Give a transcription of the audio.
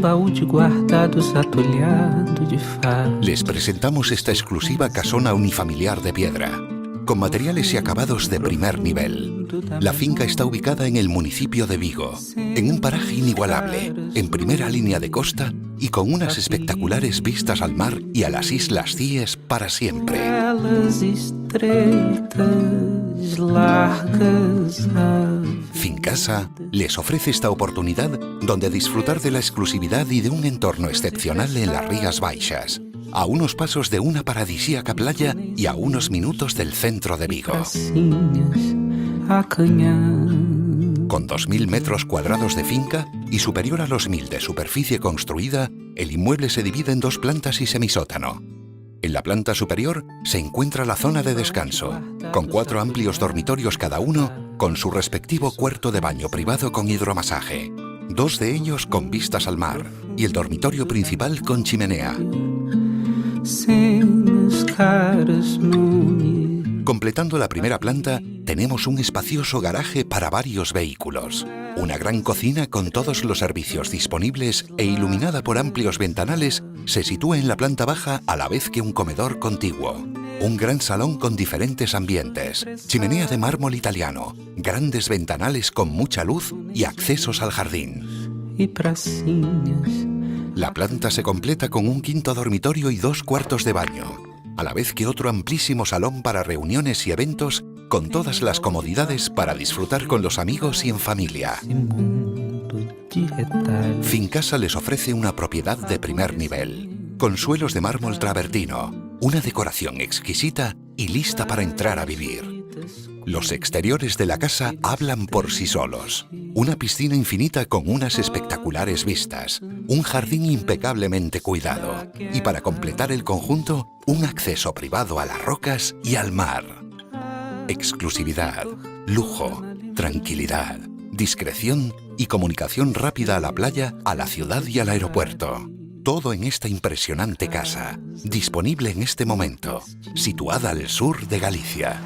balde guardados atolhado de faros. Les presentamos esta exclusiva casona unifamiliar de piedra, con materiales y acabados de primer nivel. La finca está ubicada en el municipio de Vigo, en un paraje inigualable, en primera línea de costa y con unas espectaculares vistas al mar y a las Islas Cíes para siempre. Fincasa les ofrece esta oportunidad donde disfrutar de la exclusividad y de un entorno excepcional en las Rías Baixas, a unos pasos de una paradisíaca playa y a unos minutos del centro de Vigo. Con 2.000 metros cuadrados de finca y superior a los 1.000 de superficie construida, el inmueble se divide en 2 plantas y semisótano. En la planta superior se encuentra la zona de descanso, con 4 amplios dormitorios cada uno, con su respectivo cuarto de baño privado con hidromasaje, 2 de ellos con vistas al mar y el dormitorio principal con chimenea. Completando la primera planta, tenemos un espacioso garaje para varios vehículos, una gran cocina con todos los servicios disponibles e iluminada por amplios ventanales se sitúa en la planta baja a la vez que un comedor contiguo. Un gran salón con diferentes ambientes, chimenea de mármol italiano, grandes ventanales con mucha luz y accesos al jardín. La planta se completa con un quinto dormitorio y 2 cuartos de baño, a la vez que otro amplísimo salón para reuniones y eventos con todas las comodidades para disfrutar con los amigos y en familia. Fincasa les ofrece una propiedad de primer nivel, con suelos de mármol travertino, una decoración exquisita y lista para entrar a vivir. Los exteriores de la casa hablan por sí solos. Una piscina infinita con unas espectaculares vistas, un jardín impecablemente cuidado y para completar el conjunto, un acceso privado a las rocas y al mar. Exclusividad, lujo, tranquilidad, discreción y comunicación rápida a la playa, a la ciudad y al aeropuerto. Todo en esta impresionante casa, disponible en este momento, situada al sur de Galicia.